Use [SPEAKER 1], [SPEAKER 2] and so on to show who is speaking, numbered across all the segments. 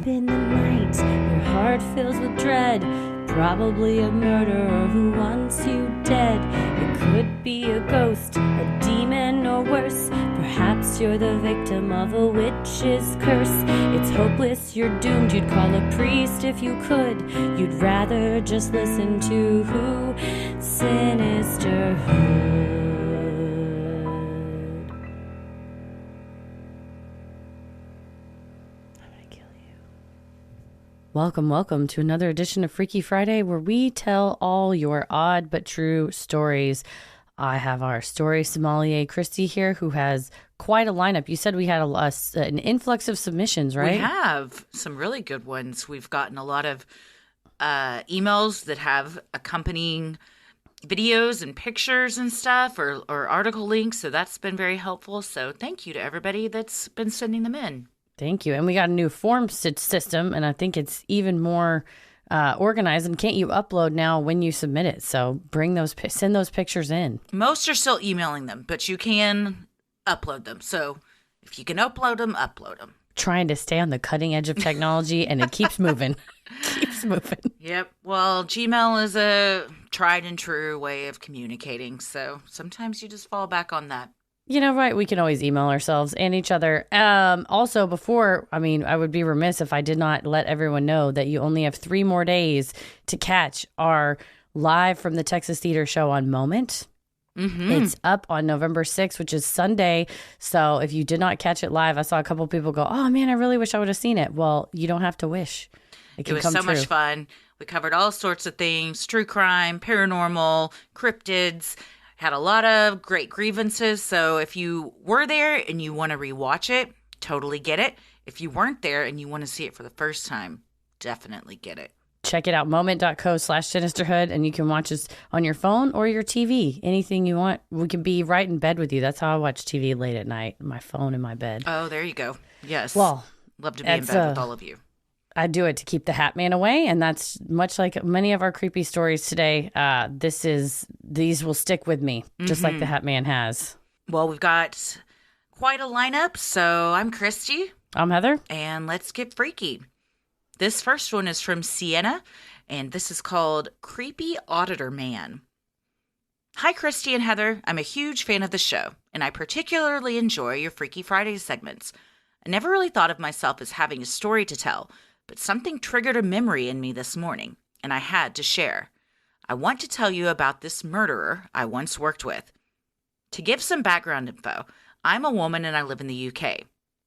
[SPEAKER 1] up in the night, your heart fills with dread. Probably a murderer who wants you dead. It could be a ghost, a demon, or worse. Perhaps you're the victim of a witch's curse. It's hopeless, you're doomed. You'd call a priest if you could. You'd rather just listen to who? Sinisterhood. Welcome to another edition of Freaky Friday, where we tell all your odd but true stories. I have our story sommelier, Christy, here, who has quite a lineup. You said we had an influx of submissions, right?
[SPEAKER 2] We have some really good ones. We've gotten a lot of emails that have accompanying videos and pictures and stuff, or article links, so that's been very helpful. So thank you to everybody that's been sending them in.
[SPEAKER 1] Thank you. And we got a new form system, and I think it's even more organized. And can't you upload now when you submit it? So send those pictures in.
[SPEAKER 2] Most are still emailing them, but you can upload them. So if you can upload them, upload them.
[SPEAKER 1] Trying to stay on the cutting edge of technology, and it keeps moving. Keeps moving.
[SPEAKER 2] Yep. Well, Gmail is a tried and true way of communicating, so sometimes you just fall back on that.
[SPEAKER 1] You know, right, we can always email ourselves and each other. Also, I would be remiss if I did not let everyone know that you only have 3 more days to catch our live from the Texas Theater show on Moment. Mm-hmm. It's up on November 6th, which is Sunday. So if you did not catch it live, I saw a couple people go, oh man, I really wish I would have seen it. Well, you don't have to wish. It was
[SPEAKER 2] so much fun. We covered all sorts of things: true crime, paranormal, cryptids. Had a lot of great grievances. So if you were there and you want to rewatch it, totally get it. If you weren't there and you want to see it for the first time, definitely get it.
[SPEAKER 1] Check it out, moment.co/Sinisterhood, and you can watch us on your phone or your TV. Anything you want. We can be right in bed with you. That's how I watch TV late at night, my phone in my bed.
[SPEAKER 2] Oh, there you go. Yes.
[SPEAKER 1] Well,
[SPEAKER 2] love to be in bed with all of you.
[SPEAKER 1] I do it to keep the Hat Man away, and that's much like many of our creepy stories today. These will stick with me, just like the Hat Man has.
[SPEAKER 2] Well, we've got quite a lineup, so I'm Christy.
[SPEAKER 1] I'm Heather.
[SPEAKER 2] And let's get freaky. This first one is from Sienna, and this is called Creepy Auditor Man. Hi, Christy and Heather. I'm a huge fan of the show, and I particularly enjoy your Freaky Friday segments. I never really thought of myself as having a story to tell, but something triggered a memory in me this morning, and I had to share. I want to tell you about this murderer I once worked with. To give some background info, I'm a woman and I live in the UK.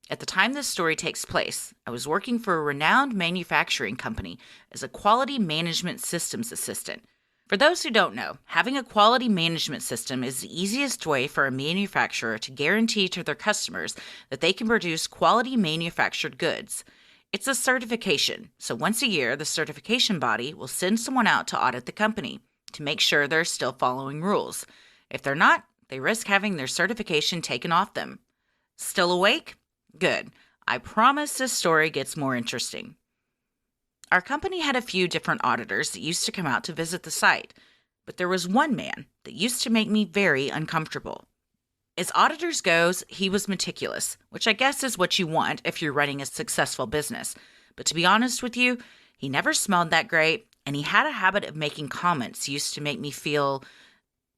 [SPEAKER 2] At the time this story takes place, I was working for a renowned manufacturing company as a quality management systems assistant. For those who don't know, having a quality management system is the easiest way for a manufacturer to guarantee to their customers that they can produce quality manufactured goods. It's a certification, so once a year, the certification body will send someone out to audit the company to make sure they're still following rules. If they're not, they risk having their certification taken off them. Still awake? Good. I promise this story gets more interesting. Our company had a few different auditors that used to come out to visit the site, but there was one man that used to make me very uncomfortable. As auditors goes, he was meticulous, which I guess is what you want if you're running a successful business. But to be honest with you, he never smelled that great, and he had a habit of making comments used to make me feel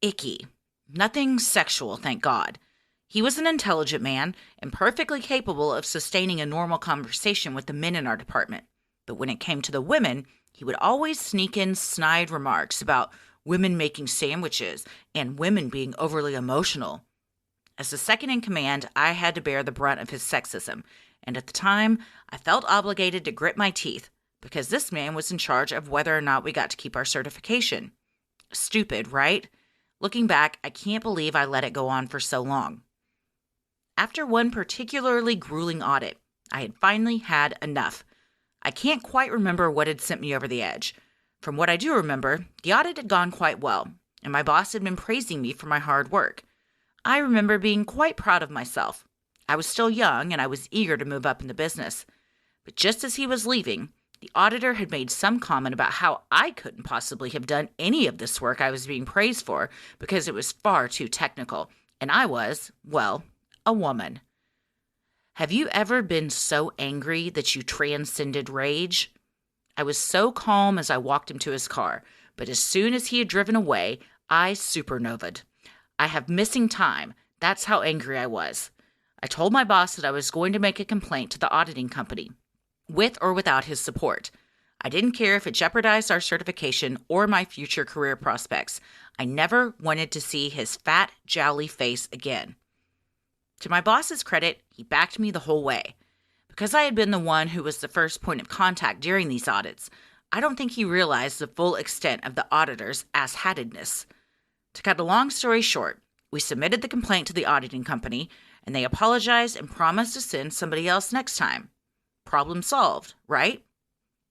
[SPEAKER 2] icky. Nothing sexual, thank God. He was an intelligent man and perfectly capable of sustaining a normal conversation with the men in our department. But when it came to the women, he would always sneak in snide remarks about women making sandwiches and women being overly emotional. As the second in command, I had to bear the brunt of his sexism, and at the time, I felt obligated to grit my teeth, because this man was in charge of whether or not we got to keep our certification. Stupid, right? Looking back, I can't believe I let it go on for so long. After one particularly grueling audit, I had finally had enough. I can't quite remember what had sent me over the edge. From what I do remember, the audit had gone quite well, and my boss had been praising me for my hard work. I remember being quite proud of myself. I was still young, and I was eager to move up in the business. But just as he was leaving, the auditor had made some comment about how I couldn't possibly have done any of this work I was being praised for because it was far too technical, and I was, well, a woman. Have you ever been so angry that you transcended rage? I was so calm as I walked him to his car, but as soon as he had driven away, I supernovaed. I have missing time. That's how angry I was. I told my boss that I was going to make a complaint to the auditing company, with or without his support. I didn't care if it jeopardized our certification or my future career prospects. I never wanted to see his fat, jowly face again. To my boss's credit, he backed me the whole way. Because I had been the one who was the first point of contact during these audits, I don't think he realized the full extent of the auditor's ass-hattedness. To cut a long story short, we submitted the complaint to the auditing company, and they apologized and promised to send somebody else next time. Problem solved, right?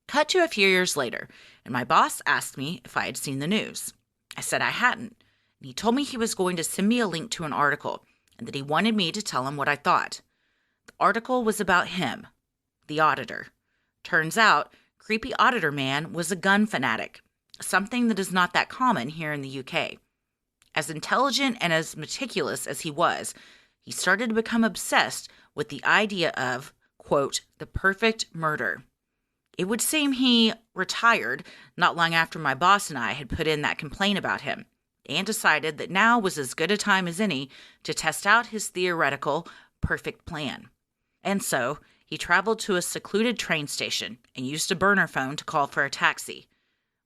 [SPEAKER 2] Cut to a few years later, and my boss asked me if I had seen the news. I said I hadn't, and he told me he was going to send me a link to an article, and that he wanted me to tell him what I thought. The article was about him, the auditor. Turns out, creepy Auditor Man was a gun fanatic, something that is not that common here in the UK. As intelligent and as meticulous as he was, he started to become obsessed with the idea of, quote, the perfect murder. It would seem he retired not long after my boss and I had put in that complaint about him, and decided that now was as good a time as any to test out his theoretical perfect plan. And so, he traveled to a secluded train station and used a burner phone to call for a taxi.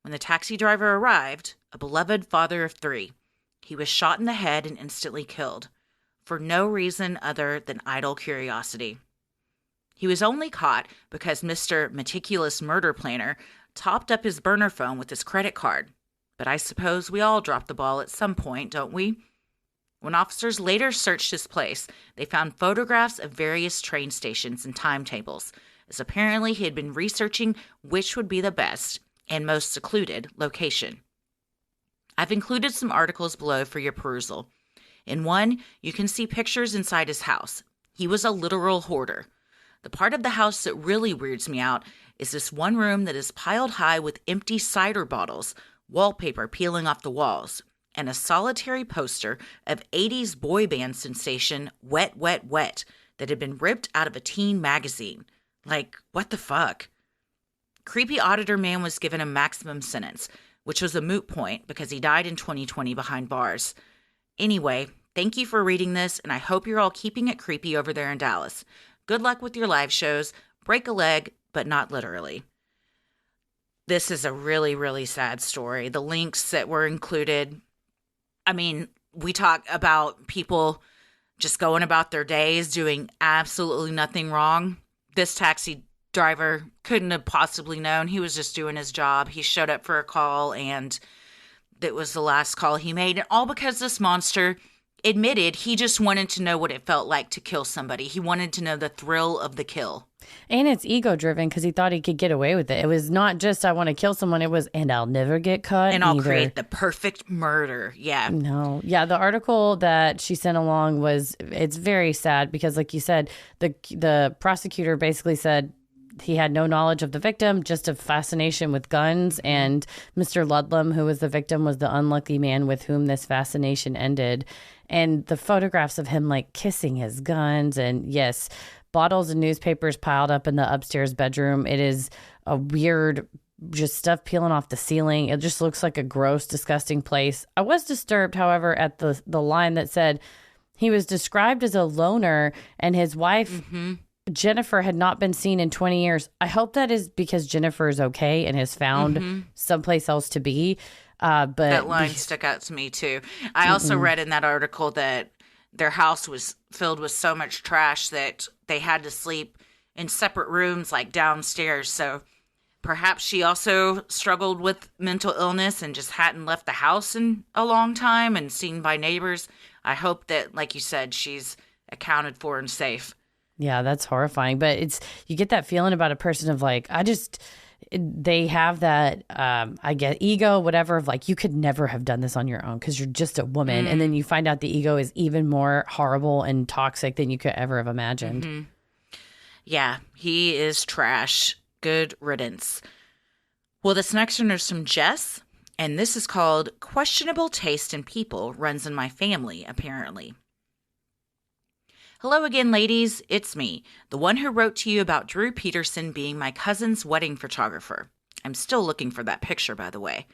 [SPEAKER 2] When the taxi driver arrived, a beloved father of 3, he was shot in the head and instantly killed, for no reason other than idle curiosity. He was only caught because Mr. Meticulous Murder Planner topped up his burner phone with his credit card. But I suppose we all drop the ball at some point, don't we? When officers later searched his place, they found photographs of various train stations and timetables, as apparently he had been researching which would be the best and most secluded location. I've included some articles below for your perusal. In one, you can see pictures inside his house. He was a literal hoarder. The part of the house that really weirds me out is this one room that is piled high with empty cider bottles, wallpaper peeling off the walls, and a solitary poster of 80s boy band sensation Wet, Wet, Wet that had been ripped out of a teen magazine. Like, what the fuck? Creepy Auditor Man was given a maximum sentence, which was a moot point because he died in 2020 behind bars. Anyway, thank you for reading this, and I hope you're all keeping it creepy over there in Dallas. Good luck with your live shows. Break a leg, but not literally. This is a really, really sad story. The links that were included, I mean, we talk about people just going about their days doing absolutely nothing wrong. This taxi driver couldn't have possibly known. He was just doing his job. He showed up for a call, and that was the last call he made. And all because this monster admitted he just wanted to know what it felt like to kill somebody. He wanted to know the thrill of the kill.
[SPEAKER 1] And it's ego driven because he thought he could get away with it. It was not just I want to kill someone. It was and I'll never get caught.
[SPEAKER 2] And I'll create the perfect murder. Yeah.
[SPEAKER 1] No. Yeah. The article that she sent along it's very sad because like you said, the prosecutor basically said he had no knowledge of the victim, just a fascination with guns. And Mr. Ludlam, who was the victim, was the unlucky man with whom this fascination ended. And the photographs of him like kissing his guns and yes, bottles and newspapers piled up in the upstairs bedroom. It is a weird, just stuff peeling off the ceiling. It just looks like a gross, disgusting place. I was disturbed, however, at the line that said he was described as a loner and his wife, Jennifer, had not been seen in 20 years. I hope that is because Jennifer is okay and has found someplace else to be. But
[SPEAKER 2] that line stuck out to me too. I also read in that article that their house was filled with so much trash that they had to sleep in separate rooms, like downstairs. So perhaps she also struggled with mental illness and just hadn't left the house in a long time and seen by neighbors. I hope that, like you said, she's accounted for and safe.
[SPEAKER 1] Yeah, that's horrifying. But you get that feeling about a person of like, they have that, I get ego, whatever, of like, you could never have done this on your own because you're just a woman. And then you find out the ego is even more horrible and toxic than you could ever have imagined.
[SPEAKER 2] Yeah, he is trash. Good riddance. Well, this next one is from Jess, and this is called Questionable Taste in People Runs in My Family, apparently. Hello again, ladies. It's me, the one who wrote to you about Drew Peterson being my cousin's wedding photographer. I'm still looking for that picture, by the way.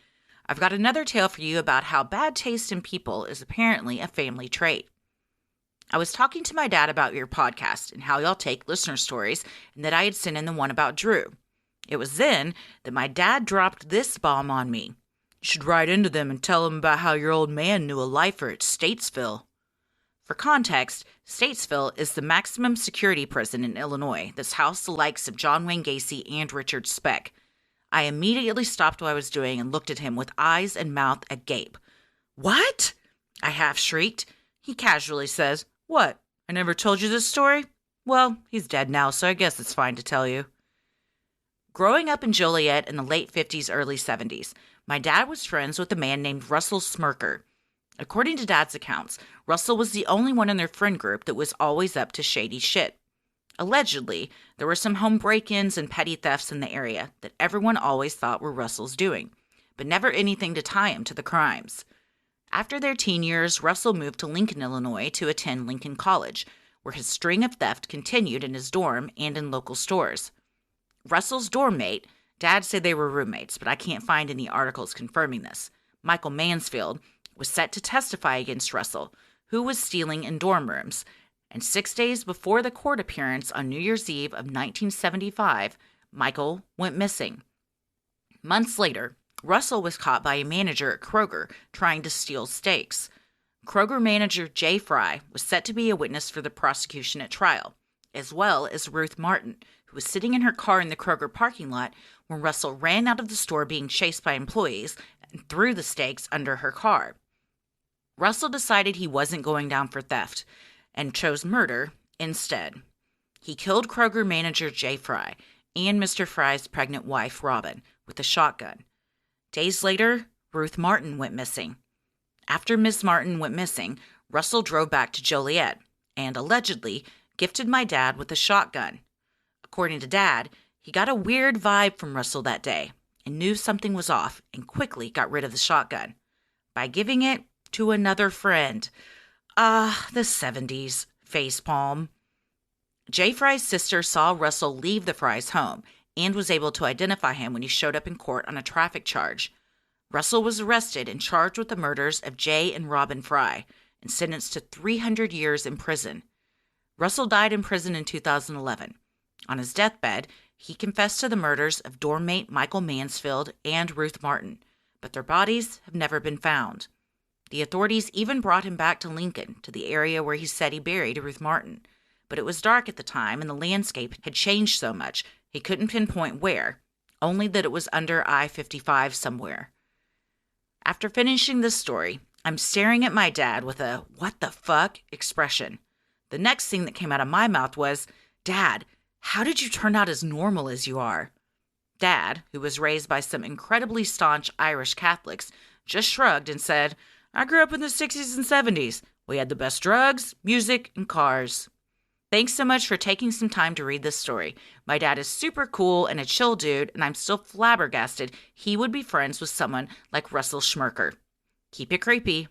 [SPEAKER 2] I've got another tale for you about how bad taste in people is apparently a family trait. I was talking to my dad about your podcast and how y'all take listener stories, and that I had sent in the one about Drew. It was then that my dad dropped this bomb on me. You should write into them and tell them about how your old man knew a lifer at Statesville. For context, Statesville is the maximum security prison in Illinois that's housed the likes of John Wayne Gacy and Richard Speck. I immediately stopped what I was doing and looked at him with eyes and mouth agape. "What?" I half shrieked. He casually says, "What? I never told you this story?" Well, he's dead now, so I guess it's fine to tell you. Growing up in Joliet in the late 50s, early 70s, my dad was friends with a man named Russell Smirker. According to Dad's accounts, Russell was the only one in their friend group that was always up to shady shit. Allegedly, there were some home break-ins and petty thefts in the area that everyone always thought were Russell's doing, but never anything to tie him to the crimes. After their teen years, Russell moved to Lincoln, Illinois to attend Lincoln College, where his string of theft continued in his dorm and in local stores. Russell's dorm mate, Dad said they were roommates, but I can't find any articles confirming this, Michael Mansfield, was set to testify against Russell, who was stealing in dorm rooms, and 6 days before the court appearance on New Year's Eve of 1975, Michael went missing. Months later, Russell was caught by a manager at Kroger trying to steal steaks. Kroger manager Jay Fry was set to be a witness for the prosecution at trial, as well as Ruth Martin, who was sitting in her car in the Kroger parking lot when Russell ran out of the store being chased by employees and threw the steaks under her car. Russell decided he wasn't going down for theft and chose murder instead. He killed Kroger manager Jay Fry and Mr. Fry's pregnant wife, Robin, with a shotgun. Days later, Ruth Martin went missing. After Miss Martin went missing, Russell drove back to Joliet and, allegedly, gifted my dad with a shotgun. According to Dad, he got a weird vibe from Russell that day and knew something was off and quickly got rid of the shotgun by giving it to another friend. The 70s. Facepalm. Jay Fry's sister saw Russell leave the Fry's home and was able to identify him when he showed up in court on a traffic charge. Russell was arrested and charged with the murders of Jay and Robin Fry and sentenced to 300 years in prison. Russell died in prison in 2011. On his deathbed, he confessed to the murders of dorm mate Michael Mansfield and Ruth Martin, but their bodies have never been found. The authorities even brought him back to Lincoln, to the area where he said he buried Ruth Martin. But it was dark at the time, and the landscape had changed so much he couldn't pinpoint where, only that it was under I-55 somewhere. After finishing this story, I'm staring at my dad with a "what the fuck" expression. The next thing that came out of my mouth was, "Dad, how did you turn out as normal as you are?" Dad, who was raised by some incredibly staunch Irish Catholics, just shrugged and said, "I grew up in the 60s and 70s. We had the best drugs, music, and cars." Thanks so much for taking some time to read this story. My dad is super cool and a chill dude, and I'm still flabbergasted he would be friends with someone like Russell Schmirker. Keep it creepy.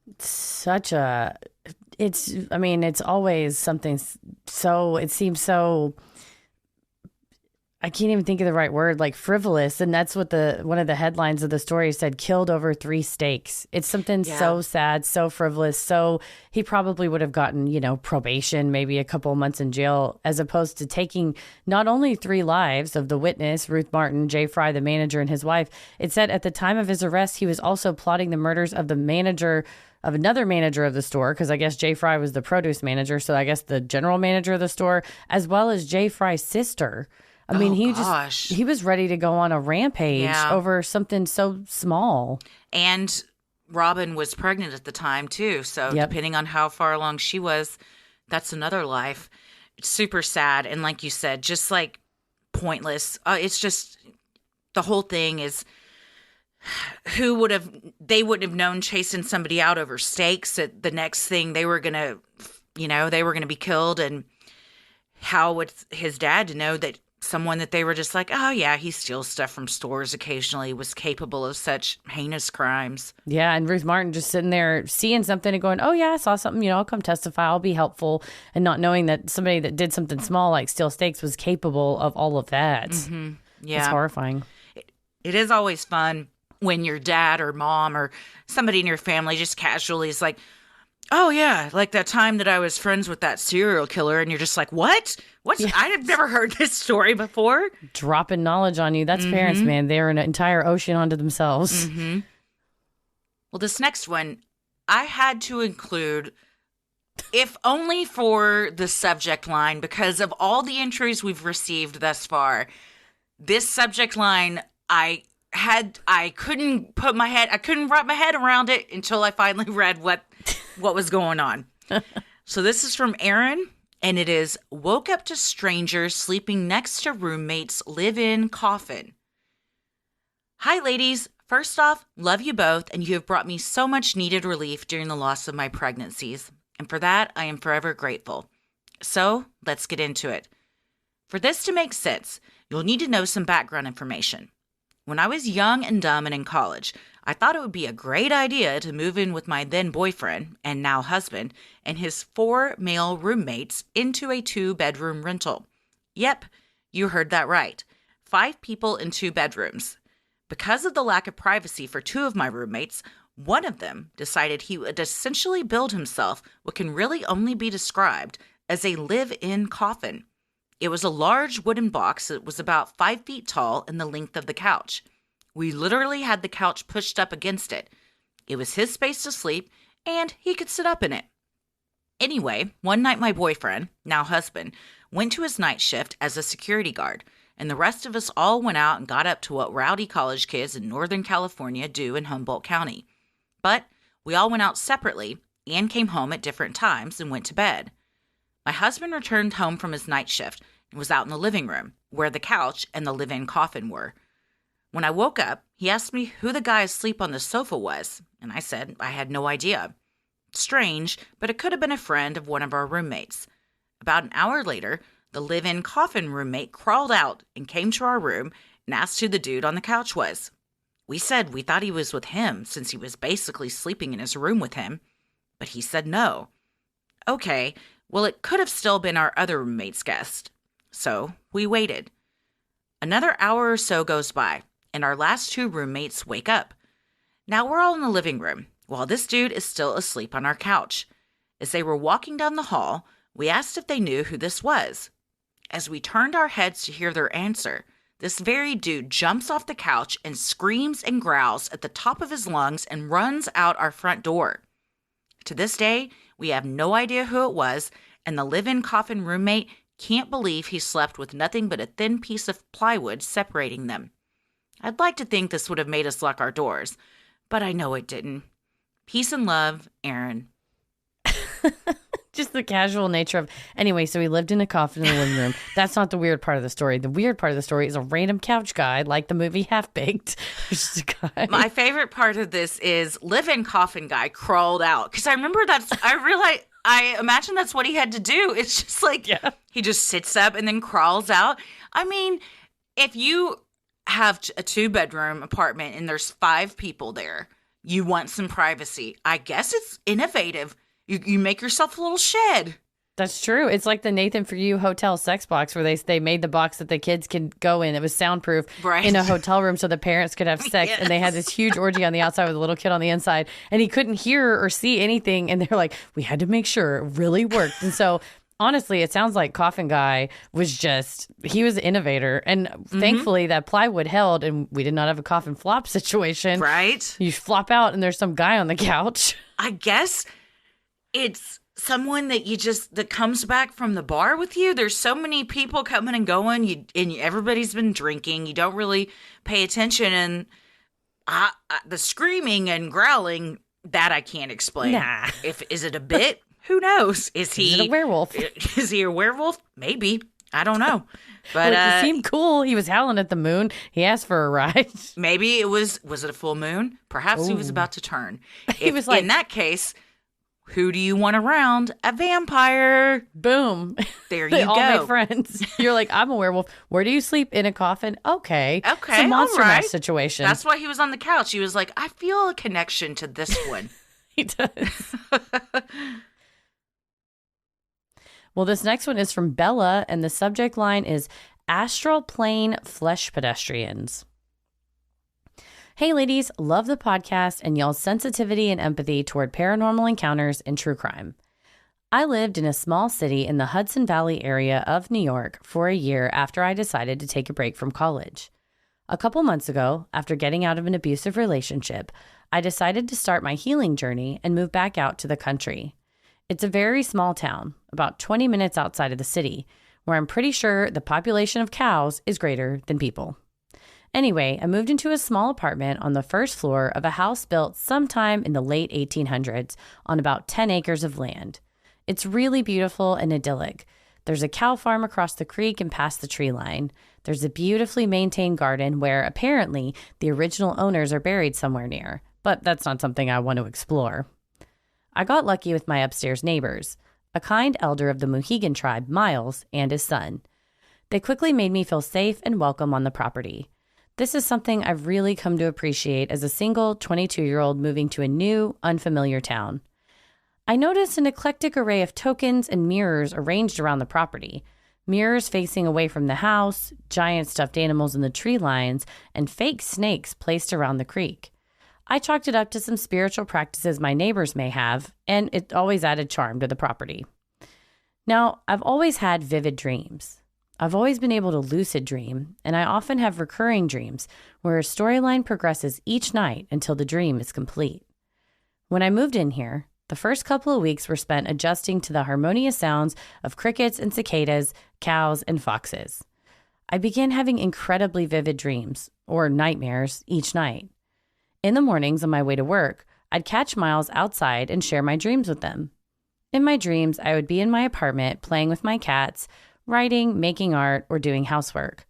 [SPEAKER 1] It's always something so, it seems so, I can't even think of the right word, like frivolous. And that's what one of the headlines of the story said, killed over 3 steaks. It's something so sad, so frivolous. So he probably would have gotten, probation, maybe a couple of months in jail, as opposed to taking not only 3 lives of the witness, Ruth Martin, Jay Fry, the manager, and his wife. It said at the time of his arrest, he was also plotting the murders of another manager of the store, because I guess Jay Fry was the produce manager. So I guess the general manager of the store, as well as Jay Fry's sister. He was ready to go on a rampage over something so small.
[SPEAKER 2] And Robin was pregnant at the time, too. So depending on how far along she was, that's another life. It's super sad. And like you said, just like pointless. It's just, the whole thing is, they wouldn't have known chasing somebody out over steaks that the next thing they were going to be killed. And how would his dad to know that someone that they were just like, oh yeah, he steals stuff from stores occasionally, was capable of such heinous crimes.
[SPEAKER 1] Yeah, and Ruth Martin just sitting there seeing something and going, oh yeah, I saw something, I'll come testify, I'll be helpful, and not knowing that somebody that did something small like steal steaks was capable of all of that.
[SPEAKER 2] Mm-hmm. Yeah.
[SPEAKER 1] It's horrifying.
[SPEAKER 2] It is always fun when your dad or mom or somebody in your family just casually is like, oh yeah, like that time that I was friends with that serial killer, and you're just like, what? Yeah. I have never heard this story before.
[SPEAKER 1] Dropping knowledge on you. That's parents, man. They're an entire ocean onto themselves.
[SPEAKER 2] Mm-hmm. Well, this next one, I had to include, if only for the subject line, because of all the entries we've received thus far, this subject line, I couldn't wrap my head around it until I finally read what was going on. So this is from Aaron, and it is, woke up to strangers sleeping next to roommates, live-in coffin. Hi, ladies. First off, love you both, and you have brought me so much needed relief during the loss of my pregnancies. And for that, I am forever grateful. So let's get into it. For this to make sense, you'll need to know some background information. When I was young and dumb and in college, I thought it would be a great idea to move in with my then boyfriend, and now husband, and his 4 male roommates into a 2-bedroom rental. Yep, you heard that right. 5 people in 2 bedrooms. Because of the lack of privacy for 2 of my roommates, one of them decided he would essentially build himself what can really only be described as a live-in coffin. It was a large wooden box that was about 5 feet tall and the length of the couch. We literally had the couch pushed up against it. It was his space to sleep, and he could sit up in it. Anyway, one night my boyfriend, now husband, went to his night shift as a security guard, and the rest of us all went out and got up to what rowdy college kids in Northern California do in Humboldt County. But we all went out separately and came home at different times and went to bed. My husband returned home from his night shift and was out in the living room, where the couch and the live-in coffin were. When I woke up, he asked me who the guy asleep on the sofa was, and I said I had no idea. Strange, but it could have been a friend of one of our roommates. About an hour later, the live-in coffin roommate crawled out and came to our room and asked who the dude on the couch was. We said we thought he was with him since he was basically sleeping in his room with him, but he said no. Okay, well, it could have still been our other roommate's guest. So we waited. Another hour or so goes by, and our last 2 roommates wake up. Now we're all in the living room, while this dude is still asleep on our couch. As they were walking down the hall, we asked if they knew who this was. As we turned our heads to hear their answer, this very dude jumps off the couch and screams and growls at the top of his lungs and runs out our front door. To this day, we have no idea who it was, and the live-in coffin roommate can't believe he slept with nothing but a thin piece of plywood separating them. I'd like to think this would have made us lock our doors, but I know it didn't. Peace and love, Aaron.
[SPEAKER 1] Just the casual nature of, anyway, so he lived in a coffin in the living room. That's not the weird part of the story. The weird part of the story is a random couch guy, like the movie Half-Baked. Just a guy.
[SPEAKER 2] My favorite part of this is live-in coffin guy crawled out. Because I remember I imagine that's what he had to do. It's just like, He just sits up and then crawls out. I mean, if you have a 2-bedroom apartment and there's 5 people there, you want some privacy. I guess it's innovative. You make yourself a little shed.
[SPEAKER 1] That's true. It's like the Nathan For You hotel sex box where they made the box that the kids can go in. It was soundproof in a hotel room so the parents could have sex. Yes. And they had this huge orgy on the outside with a little kid on the inside. And he couldn't hear or see anything. And they're like, we had to make sure it really worked. And so honestly, it sounds like Coffin Guy he was an innovator. And thankfully that plywood held and we did not have a coffin flop situation.
[SPEAKER 2] Right.
[SPEAKER 1] You flop out and there's some guy on the couch.
[SPEAKER 2] I guess it's someone that comes back from the bar with you. There's so many people coming and going, and everybody's been drinking. You don't really pay attention, and the screaming and growling that I can't explain.
[SPEAKER 1] Nah.
[SPEAKER 2] Is it a bit? Who knows? Is
[SPEAKER 1] it a werewolf?
[SPEAKER 2] Is he a werewolf? Maybe. I don't know. But
[SPEAKER 1] he seemed cool. He was howling at the moon. He asked for a ride.
[SPEAKER 2] Maybe it was it a full moon? Perhaps he was about to turn.
[SPEAKER 1] He was like,
[SPEAKER 2] in that case, Who do you want around? A vampire.
[SPEAKER 1] Boom.
[SPEAKER 2] There
[SPEAKER 1] They
[SPEAKER 2] you
[SPEAKER 1] all
[SPEAKER 2] go.
[SPEAKER 1] make friends. You're like, I'm a werewolf. Where do you sleep? In a coffin? Okay. It's
[SPEAKER 2] Okay,
[SPEAKER 1] a monster
[SPEAKER 2] all right.
[SPEAKER 1] mash situation.
[SPEAKER 2] That's why he was on the couch. He was like, I feel a connection to this one.
[SPEAKER 1] He does. Well, this next one is from Bella, and the subject line is Astral Plane Flesh Pedestrians. Hey, ladies, love the podcast and y'all's sensitivity and empathy toward paranormal encounters and true crime. I lived in a small city in the Hudson Valley area of New York for a year after I decided to take a break from college. A couple months ago, after getting out of an abusive relationship, I decided to start my healing journey and move back out to the country. It's a very small town, about 20 minutes outside of the city, where I'm pretty sure the population of cows is greater than people. Anyway, I moved into a small apartment on the first floor of a house built sometime in the late 1800s on about 10 acres of land. It's really beautiful and idyllic. There's a cow farm across the creek and past the tree line. There's a beautifully maintained garden where apparently the original owners are buried somewhere near, but that's not something I want to explore. I got lucky with my upstairs neighbors, a kind elder of the Mohegan tribe, Miles, and his son. They quickly made me feel safe and welcome on the property. This is something I've really come to appreciate as a single 22-year-old moving to a new, unfamiliar town. I noticed an eclectic array of tokens and mirrors arranged around the property. Mirrors facing away from the house, giant stuffed animals in the tree lines, and fake snakes placed around the creek. I chalked it up to some spiritual practices my neighbors may have, and it always added charm to the property. Now, I've always had vivid dreams. I've always been able to lucid dream, and I often have recurring dreams where a storyline progresses each night until the dream is complete. When I moved in here, the first couple of weeks were spent adjusting to the harmonious sounds of crickets and cicadas, cows and foxes. I began having incredibly vivid dreams, or nightmares, each night. In the mornings on my way to work, I'd catch Miles outside and share my dreams with them. In my dreams, I would be in my apartment playing with my cats, writing, making art, or doing housework.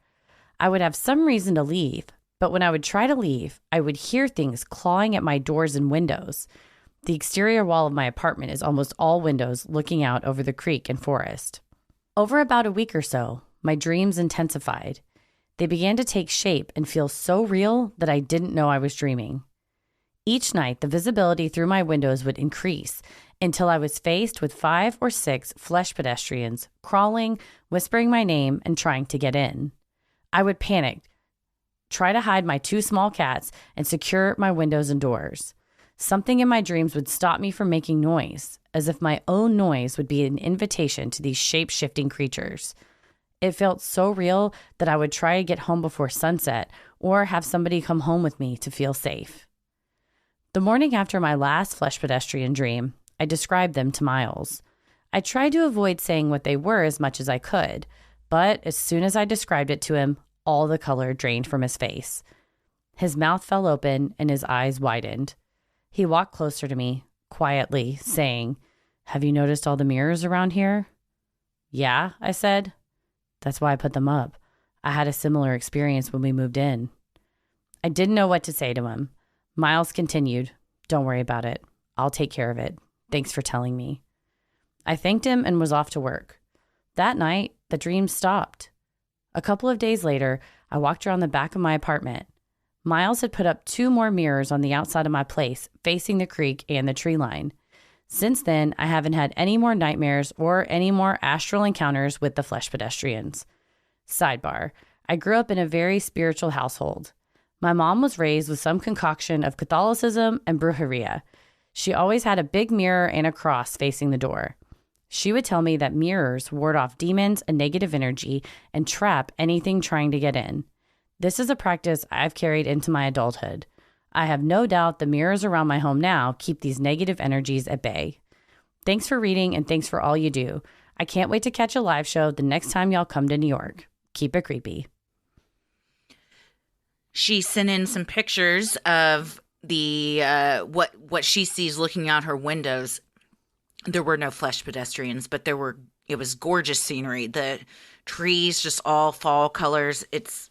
[SPEAKER 1] I would have some reason to leave, but when I would try to leave, I would hear things clawing at my doors and windows. The exterior wall of my apartment is almost all windows looking out over the creek and forest. Over about a week or so, my dreams intensified. They began to take shape and feel so real that I didn't know I was dreaming. Each night, the visibility through my windows would increase until I was faced with 5 or 6 flesh pedestrians crawling, whispering my name, and trying to get in. I would panic, try to hide my 2 small cats, and secure my windows and doors. Something in my dreams would stop me from making noise, as if my own noise would be an invitation to these shape-shifting creatures. It felt so real that I would try to get home before sunset or have somebody come home with me to feel safe. The morning after my last flesh pedestrian dream, I described them to Miles. I tried to avoid saying what they were as much as I could, but as soon as I described it to him, all the color drained from his face. His mouth fell open and his eyes widened. He walked closer to me, quietly, saying, "Have you noticed all the mirrors around here?" "Yeah," I said. "That's why I put them up. I had a similar experience when we moved in." I didn't know what to say to him. Miles continued, "Don't worry about it. I'll take care of it. Thanks for telling me." I thanked him and was off to work. That night, the dreams stopped. A couple of days later, I walked around the back of my apartment. Miles had put up 2 more mirrors on the outside of my place, facing the creek and the tree line. Since then, I haven't had any more nightmares or any more astral encounters with the flesh pedestrians. Sidebar: I grew up in a very spiritual household. My mom was raised with some concoction of Catholicism and brujeria. She always had a big mirror and a cross facing the door. She would tell me that mirrors ward off demons and negative energy and trap anything trying to get in. This is a practice I've carried into my adulthood. I have no doubt the mirrors around my home now keep these negative energies at bay. Thanks for reading and thanks for all you do. I can't wait to catch a live show the next time y'all come to New York. Keep it creepy.
[SPEAKER 2] She sent in some pictures of the what she sees looking out her windows. There were no flesh pedestrians, but it was gorgeous scenery. The trees, just all fall colors. It's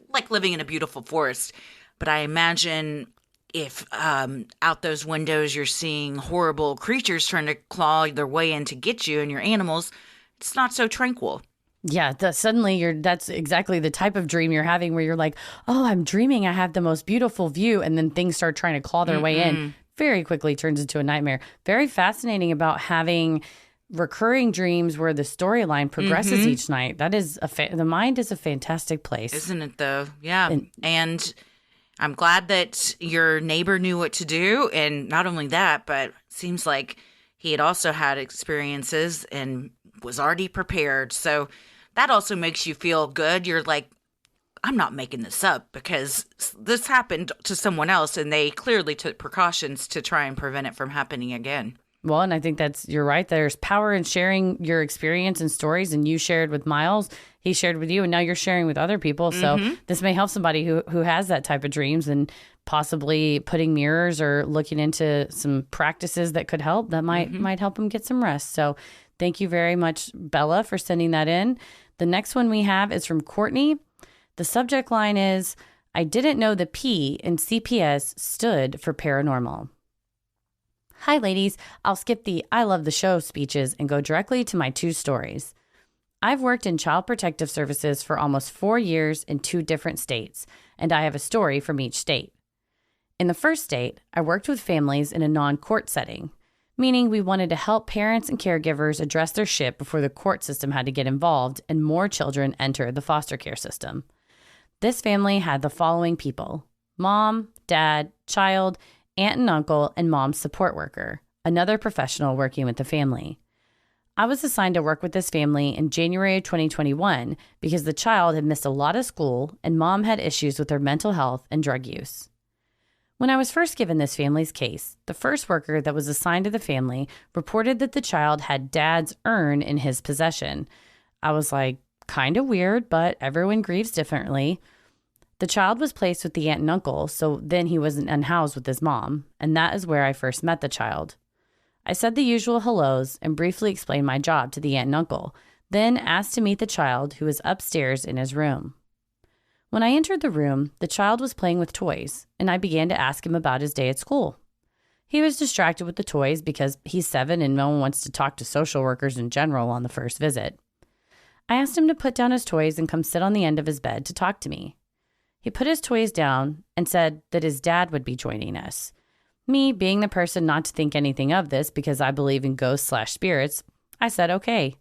[SPEAKER 2] like living in a beautiful forest. But I imagine if out those windows you're seeing horrible creatures trying to claw their way in to get you and your animals, it's not so tranquil.
[SPEAKER 1] Yeah, suddenly that's exactly the type of dream you're having where you're like, oh, I'm dreaming I have the most beautiful view. And then things start trying to claw their way in. Very quickly turns into a nightmare. Very fascinating about having recurring dreams where the storyline progresses each night. That is the mind is a fantastic place.
[SPEAKER 2] Isn't it though? Yeah. And I'm glad that your neighbor knew what to do. And not only that, but it seems like he had also had experiences and was already prepared. So that also makes you feel good. You're like, I'm not making this up because this happened to someone else and they clearly took precautions to try and prevent it from happening again.
[SPEAKER 1] Well, and I think you're right. There's power in sharing your experience and stories, and you shared with Miles, he shared with you, and now you're sharing with other people. So this may help somebody who has that type of dreams, and possibly putting mirrors or looking into some practices that could help. That might help them get some rest. So thank you very much, Bella, for sending that in. The next one we have is from Courtney. The subject line is, I didn't know the P in CPS stood for paranormal. Hi, ladies. I'll skip the I love the show speeches and go directly to my 2 stories. I've worked in Child Protective Services for almost 4 years in 2 different states, and I have a story from each state. In the first state, I worked with families in a non-court setting, meaning we wanted to help parents and caregivers address their shit before the court system had to get involved and more children enter the foster care system. This family had the following people: mom, dad, child, aunt and uncle, and mom's support worker, another professional working with the family. I was assigned to work with this family in January of 2021 because the child had missed a lot of school and mom had issues with her mental health and drug use. When I was first given this family's case, the first worker that was assigned to the family reported that the child had dad's urn in his possession. I was like, kind of weird, but everyone grieves differently. The child was placed with the aunt and uncle, so then he wasn't unhoused with his mom, and that is where I first met the child. I said the usual hellos and briefly explained my job to the aunt and uncle, then asked to meet the child who was upstairs in his room. When I entered the room, the child was playing with toys, and I began to ask him about his day at school. He was distracted with the toys because he's 7 and no one wants to talk to social workers in general on the first visit. I asked him to put down his toys and come sit on the end of his bed to talk to me. He put his toys down and said that his dad would be joining us. Me, being the person not to think anything of this because I believe in ghosts/spirits, I said okay.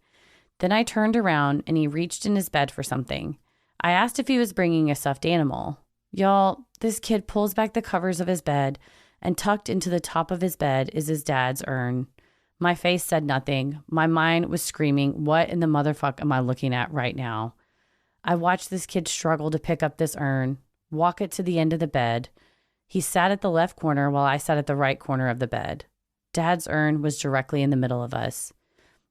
[SPEAKER 1] Then I turned around and he reached in his bed for something. I asked if he was bringing a stuffed animal. Y'all, this kid pulls back the covers of his bed, and tucked into the top of his bed is his dad's urn. My face said nothing. My mind was screaming, what in the motherfuck am I looking at right now? I watched this kid struggle to pick up this urn, walk it to the end of the bed. He sat at the left corner while I sat at the right corner of the bed. Dad's urn was directly in the middle of us.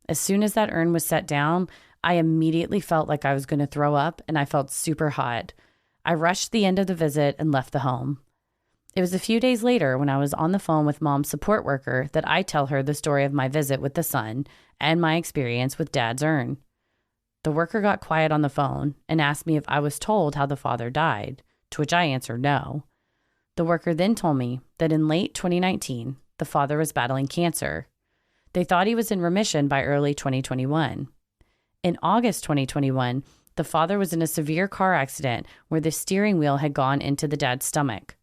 [SPEAKER 1] As soon as that urn was set down, I immediately felt like I was going to throw up, and I felt super hot. I rushed the end of the visit and left the home. It was a few days later when I was on the phone with mom's support worker that I tell her the story of my visit with the son and my experience with dad's urn. The worker got quiet on the phone and asked me if I was told how the father died, to which I answered no. The worker then told me that in late 2019, the father was battling cancer. They thought he was in remission by early 2021. In August 2021, the father was in a severe car accident where the steering wheel had gone into the dad's stomach.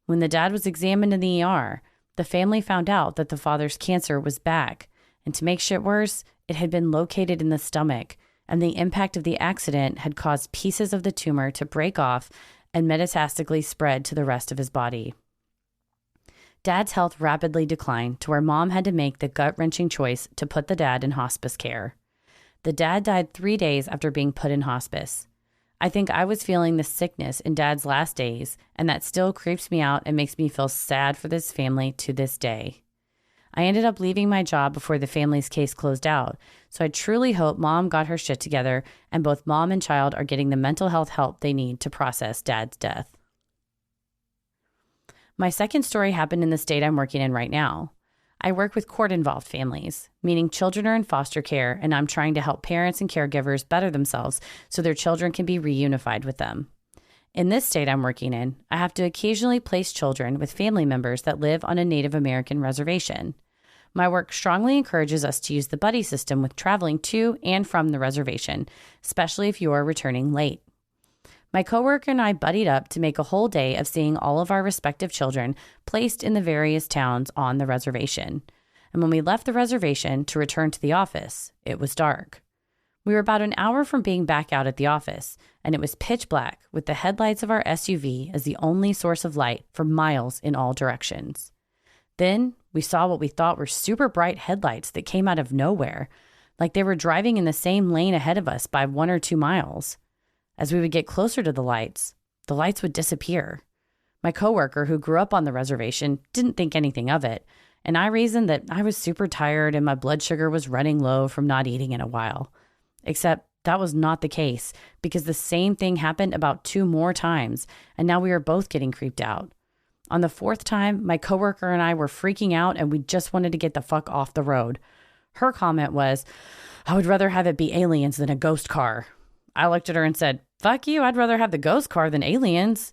[SPEAKER 1] When the dad was examined in the ER, the family found out that the father's cancer was back, and to make shit worse, it had been located in the stomach, and the impact of the accident had caused pieces of the tumor to break off and metastatically spread to the rest of his body. Dad's health rapidly declined to where mom had to make the gut-wrenching choice to put the dad in hospice care. The dad died 3 days after being put in hospice. I think I was feeling the sickness in dad's last days, and that still creeps me out and makes me feel sad for this family to this day. I ended up leaving my job before the family's case closed out, so I truly hope mom got her shit together and both mom and child are getting the mental health help they need to process dad's death. My second story happened in the state I'm working in right now. I work with court-involved families, meaning children are in foster care, and I'm trying to help parents and caregivers better themselves so their children can be reunified with them. In this state I'm working in, I have to occasionally place children with family members that live on a Native American reservation. My work strongly encourages us to use the buddy system with traveling to and from the reservation, especially if you are returning late. My coworker and I buddied up to make a whole day of seeing all of our respective children placed in the various towns on the reservation. And when we left the reservation to return to the office, it was dark. We were about an hour from being back out at the office, and it was pitch black with the headlights of our SUV as the only source of light for miles in all directions. Then we saw what we thought were super bright headlights that came out of nowhere, like they were driving in the same lane ahead of us by 1 or 2 miles. As we would get closer to the lights would disappear. My coworker, who grew up on the reservation, didn't think anything of it, and I reasoned that I was super tired and my blood sugar was running low from not eating in a while. Except that was not the case, because the same thing happened about 2 more times, and now we were both getting creeped out. On the 4th time, my coworker and I were freaking out and we just wanted to get the fuck off the road. Her comment was, "I would rather have it be aliens than a ghost car." I looked at her and said, "Fuck you, I'd rather have the ghost car than aliens."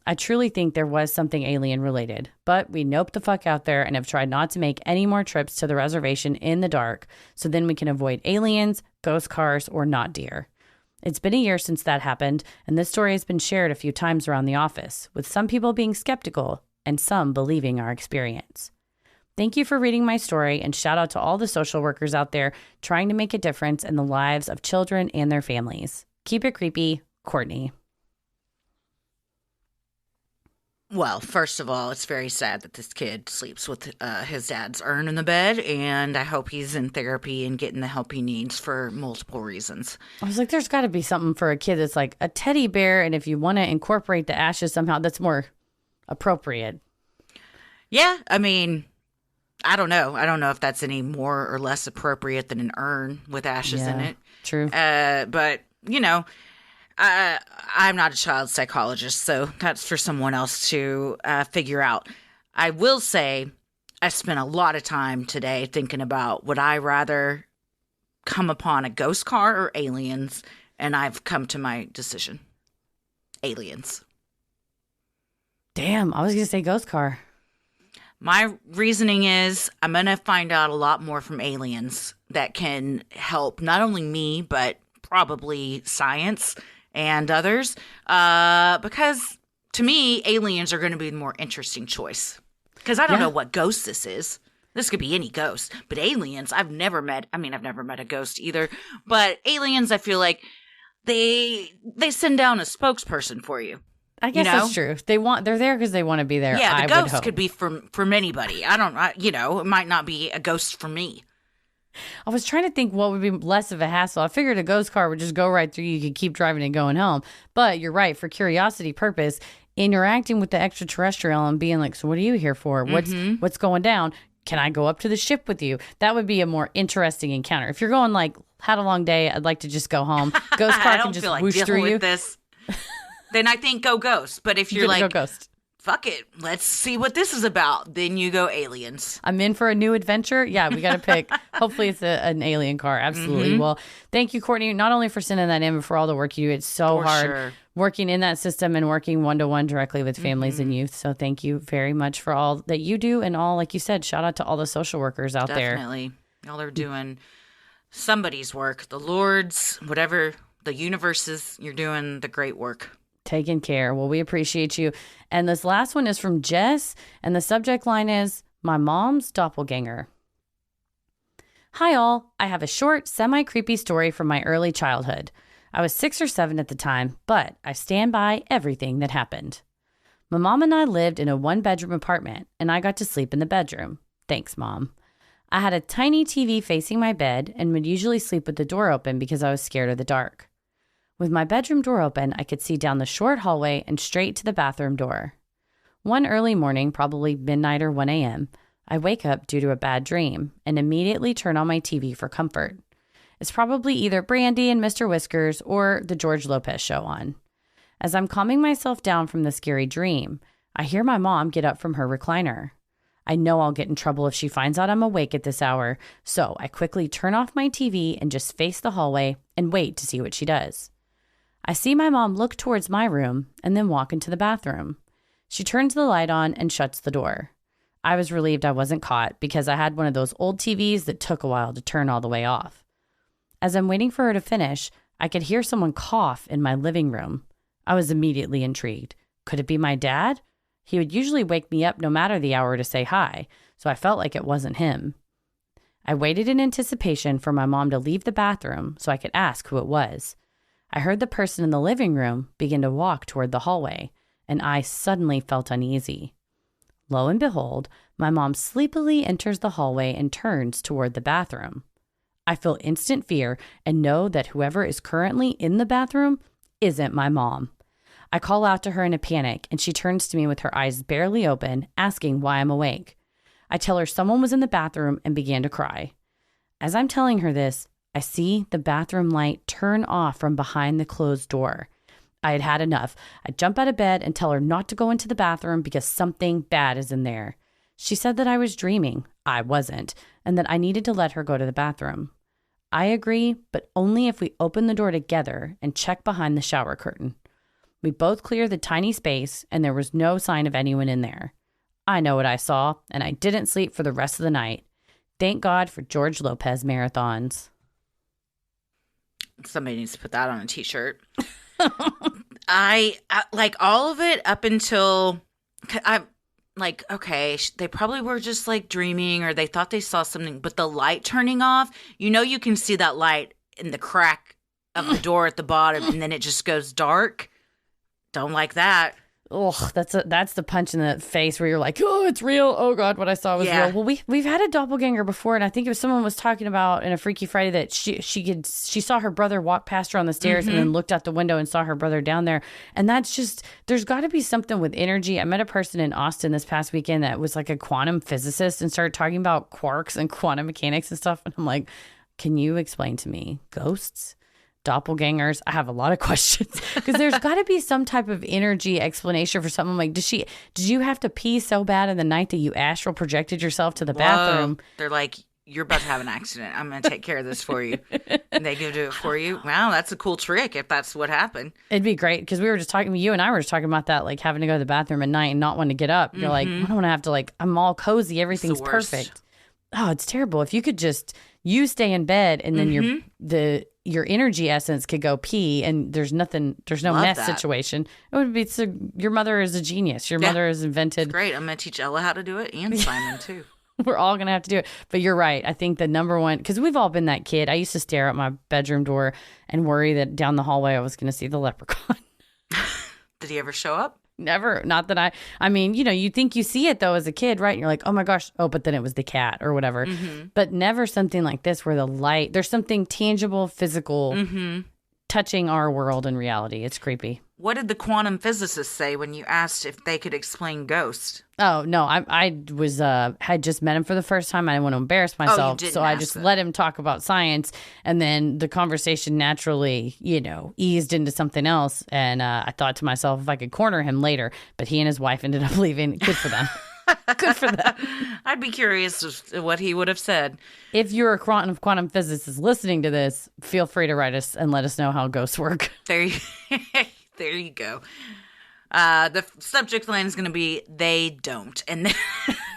[SPEAKER 1] I truly think there was something alien related, but we noped the fuck out there and have tried not to make any more trips to the reservation in the dark, so then we can avoid aliens, ghost cars, or not deer. It's been a year since that happened, and this story has been shared a few times around the office, with some people being skeptical and some believing our experience. Thank you for reading my story, and shout out to all the social workers out there trying to make a difference in the lives of children and their families. Keep it creepy, Courtney.
[SPEAKER 2] Well, first of all, it's very sad that this kid sleeps with his dad's urn in the bed, and I hope he's in therapy and getting the help he needs for multiple reasons.
[SPEAKER 1] I was like, there's got to be something for a kid that's like a teddy bear, and if you want to incorporate the ashes somehow, that's more appropriate.
[SPEAKER 2] Yeah, I mean, I don't know. I don't know if that's any more or less appropriate than an urn with ashes in it.
[SPEAKER 1] True.
[SPEAKER 2] But, you know, I'm not a child psychologist, so that's for someone else to figure out. I will say I spent a lot of time today thinking about, would I rather come upon a ghost car or aliens? And I've come to my decision. Aliens.
[SPEAKER 1] Damn, I was going to say ghost car.
[SPEAKER 2] My reasoning is I'm going to find out a lot more from aliens that can help not only me, but probably science and others. Because to me, aliens are going to be the more interesting choice. Because I don't know what ghost this is. This could be any ghost. But aliens, I've never met a ghost either. But aliens, I feel like they send down a spokesperson for you.
[SPEAKER 1] I guess that's true. They're there because they want to be there.
[SPEAKER 2] Yeah, the ghost could be from anybody. It might not be a ghost for me.
[SPEAKER 1] I was trying to think what would be less of a hassle. I figured a ghost car would just go right through. You could keep driving and going home. But you're right. For curiosity purpose, interacting with the extraterrestrial and being like, so what are you here for? What's going down? Can I go up to the ship with you? That would be a more interesting encounter. If you're going like, had a long day, I'd like to just go home. Ghost car can just
[SPEAKER 2] feel like
[SPEAKER 1] whoosh through you.
[SPEAKER 2] With this. Then I think go ghost. But if you're like,
[SPEAKER 1] go ghost.
[SPEAKER 2] Fuck it, let's see what this is about, then you go aliens.
[SPEAKER 1] I'm in for a new adventure. Yeah, we got to pick. Hopefully it's an alien car. Absolutely. Mm-hmm. Well, thank you, Courtney, not only for sending that in, but for all the work you do. It's so hard working in that system and working one-to-one directly with families and youth. So thank you very much for all that you do. And all, like you said, shout out to all the social workers out there.
[SPEAKER 2] Definitely. Y'all are doing somebody's work. The Lord's, whatever, the universes, you're doing the great work.
[SPEAKER 1] Taking care. Well, we appreciate you. And this last one is from Jess, and the subject line is My Mom's Doppelgänger. Hi all. I have a short, semi-creepy story from my early childhood. I was 6 or 7 at the time, but I stand by everything that happened. My mom and I lived in a 1-bedroom apartment, and I got to sleep in the bedroom. Thanks, Mom. I had a tiny TV facing my bed and would usually sleep with the door open because I was scared of the dark. With my bedroom door open, I could see down the short hallway and straight to the bathroom door. One early morning, probably midnight or 1 a.m., I wake up due to a bad dream and immediately turn on my TV for comfort. It's probably either Brandy and Mr. Whiskers or the George Lopez show on. As I'm calming myself down from the scary dream, I hear my mom get up from her recliner. I know I'll get in trouble if she finds out I'm awake at this hour, so I quickly turn off my TV and just face the hallway and wait to see what she does. I see my mom look towards my room and then walk into the bathroom. She turns the light on and shuts the door. I was relieved I wasn't caught because I had one of those old TVs that took a while to turn all the way off. As I'm waiting for her to finish, I could hear someone cough in my living room. I was immediately intrigued. Could it be my dad? He would usually wake me up no matter the hour to say hi, so I felt like it wasn't him. I waited in anticipation for my mom to leave the bathroom so I could ask who it was. I heard the person in the living room begin to walk toward the hallway, and I suddenly felt uneasy. Lo and behold, my mom sleepily enters the hallway and turns toward the bathroom. I feel instant fear and know that whoever is currently in the bathroom isn't my mom. I call out to her in a panic, and she turns to me with her eyes barely open, asking why I'm awake. I tell her someone was in the bathroom and began to cry. As I'm telling her this, I see the bathroom light turn off from behind the closed door. I had had enough. I jump out of bed and tell her not to go into the bathroom because something bad is in there. She said that I was dreaming. I wasn't, and that I needed to let her go to the bathroom. I agree, but only if we open the door together and check behind the shower curtain. We both cleared the tiny space, and there was no sign of anyone in there. I know what I saw, and I didn't sleep for the rest of the night. Thank God for George Lopez marathons.
[SPEAKER 2] Somebody needs to put that on a t-shirt. I like all of it up until I'm like, okay, they probably were just like dreaming or they thought they saw something, but the light turning off, you can see that light in the crack of the door at the bottom and then it just goes dark. Don't like that.
[SPEAKER 1] Oh, that's the punch in the face where you're like, oh, it's real. Oh God, what I saw was real. Well, we've had a doppelganger before, and I think it was someone was talking about in a Freaky Friday that she saw her brother walk past her on the stairs and then looked out the window and saw her brother down there. And that's just, there's got to be something with energy. I met a person in Austin this past weekend that was like a quantum physicist and started talking about quarks and quantum mechanics and stuff. And I'm like, can you explain to me ghosts? Doppelgangers? I have a lot of questions because there's got to be some type of energy explanation for something. Like, did you have to pee so bad in the night that you astral projected yourself to the bathroom?
[SPEAKER 2] They're like, you're about to have an accident. I'm going to take care of this for you. And they go do it for you. Wow, that's a cool trick if that's what happened.
[SPEAKER 1] It'd be great because we were just talking, you and I were just talking about that, like having to go to the bathroom at night and not wanting to get up. You're like, I don't want to have to, like, I'm all cozy. Everything's perfect. Oh, it's terrible. If you could just, you stay in bed and then your energy essence could go pee and there's no mess situation. It would be, so your mother is a genius. Your mother has invented.
[SPEAKER 2] It's great. I'm going to teach Ella how to do it and Simon too.
[SPEAKER 1] We're all going to have to do it. But you're right. I think the number one, because we've all been that kid. I used to stare at my bedroom door and worry that down the hallway I was going to see the leprechaun.
[SPEAKER 2] Did he ever show up?
[SPEAKER 1] Never. Not that I mean, you think you see it though as a kid, right? And you're like, oh my gosh. Oh, but then it was the cat or whatever. But never something like this where the light, there's something tangible, physical, touching our world and reality. It's creepy.
[SPEAKER 2] What did the quantum physicists say when you asked if they could explain ghosts?
[SPEAKER 1] Oh, no, I was had just met him for the first time. I didn't want to embarrass myself. So I just let him talk about science. And then the conversation naturally, eased into something else. And I thought to myself, if I could corner him later, but he and his wife ended up leaving. Good for them. Good for them.
[SPEAKER 2] I'd be curious as to what he would have said.
[SPEAKER 1] If you're a quantum physicist listening to this, feel free to write us and let us know how ghosts work.
[SPEAKER 2] There you go. The subject line is going to be, they don't. And then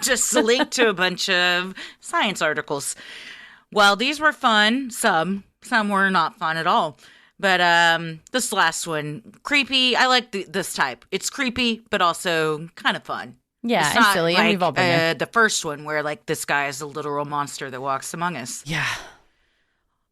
[SPEAKER 2] just link to a bunch of science articles. Well, these were fun. Some were not fun at all. But this last one, creepy. I like this type. It's creepy, but also kind of fun.
[SPEAKER 1] Yeah,
[SPEAKER 2] it's
[SPEAKER 1] and
[SPEAKER 2] not
[SPEAKER 1] silly.
[SPEAKER 2] Like,
[SPEAKER 1] and we've all been there.
[SPEAKER 2] The first one where like this guy is a literal monster that walks among us.
[SPEAKER 1] Yeah.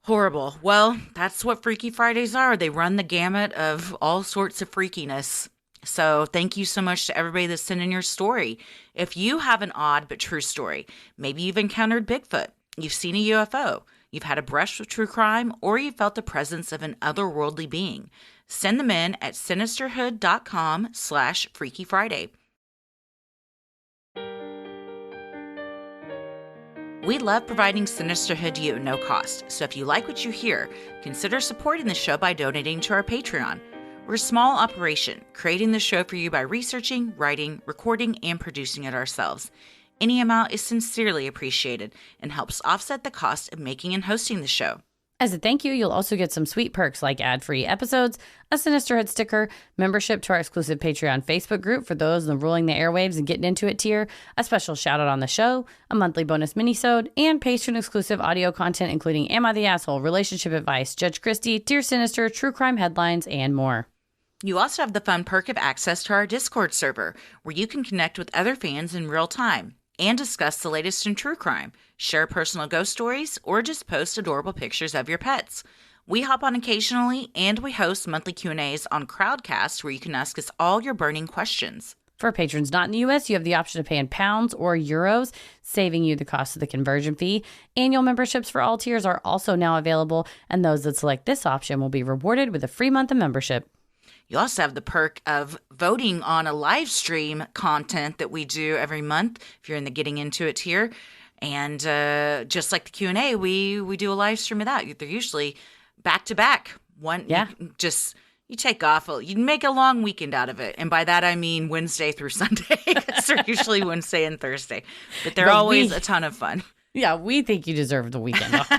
[SPEAKER 2] Horrible. Well, that's what Freaky Fridays are. They run the gamut of all sorts of freakiness. So thank you so much to everybody that's sent in your story. If you have an odd but true story, maybe you've encountered Bigfoot, you've seen a UFO, you've had a brush with true crime, or you felt the presence of an otherworldly being, send them in at sinisterhood.com/Freaky Friday. We love providing Sinisterhood to you at no cost, so if you like what you hear, consider supporting the show by donating to our Patreon. We're a small operation, creating the show for you by researching, writing, recording, and producing it ourselves. Any amount is sincerely appreciated and helps offset the cost of making and hosting the show.
[SPEAKER 1] As a thank you, you'll also get some sweet perks like ad-free episodes, a Sinisterhood sticker, membership to our exclusive Patreon Facebook group for those in the Ruling the Airwaves and Getting Into It tier, a special shout-out on the show, a monthly bonus minisode, and patron-exclusive audio content including Am I the Asshole, Relationship Advice, Judge Christie, Dear Sinister, True Crime Headlines, and more.
[SPEAKER 2] You also have the fun perk of access to our Discord server, where you can connect with other fans in real time and discuss the latest in true crime, share personal ghost stories, or just post adorable pictures of your pets. We hop on occasionally, and we host monthly Q&As on Crowdcast, where you can ask us all your burning questions.
[SPEAKER 1] For patrons not in the U.S., you have the option to pay in pounds or euros, saving you the cost of the conversion fee. Annual memberships for all tiers are also now available, and those that select this option will be rewarded with a free month of membership.
[SPEAKER 2] You also have the perk of voting on a live stream content that we do every month if you're in the Getting Into It tier. And just like the Q&A, we do a live stream of that. They're usually back to back. You take off, you make a long weekend out of it. And by that, I mean Wednesday through Sunday. Because they're usually Wednesday and Thursday. But they're always a ton of fun.
[SPEAKER 1] Yeah, we think you deserve the weekend off.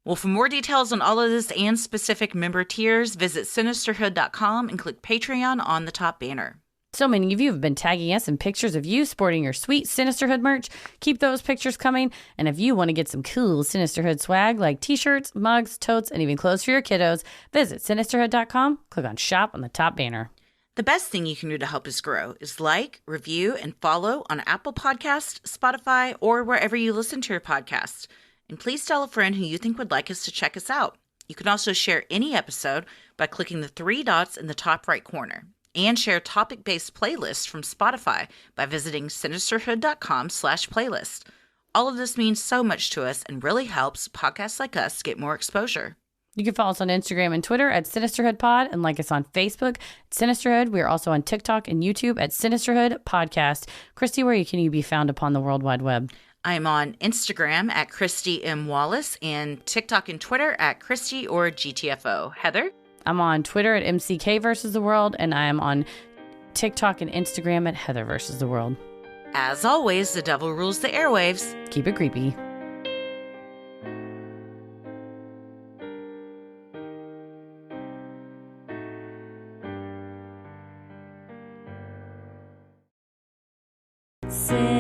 [SPEAKER 2] Well, for more details on all of this and specific member tiers, visit Sinisterhood.com and click Patreon on the top banner.
[SPEAKER 1] So many of you have been tagging us in pictures of you sporting your sweet Sinisterhood merch. Keep those pictures coming. And if you want to get some cool Sinisterhood swag like t-shirts, mugs, totes, and even clothes for your kiddos, visit Sinisterhood.com, click on Shop on the top banner.
[SPEAKER 2] The best thing you can do to help us grow is like, review, and follow on Apple Podcasts, Spotify, or wherever you listen to your podcasts. And please tell a friend who you think would like us to check us out. You can also share any episode by clicking the 3 dots in the top right corner. And share topic-based playlists from Spotify by visiting Sinisterhood.com/playlist. All of this means so much to us and really helps podcasts like us get more exposure.
[SPEAKER 1] You can follow us on Instagram and Twitter at SinisterhoodPod and like us on Facebook at Sinisterhood. We are also on TikTok and YouTube at Sinisterhood Podcast. Christy, where can you be found upon the World Wide Web?
[SPEAKER 2] I'm on Instagram at Christy M. Wallace and TikTok and Twitter at Christy or GTFO. Heather?
[SPEAKER 1] I'm on Twitter at MCK versus the World, and I am on TikTok and Instagram at Heather versus the World.
[SPEAKER 2] As always, the devil rules the airwaves.
[SPEAKER 1] Keep it creepy. Say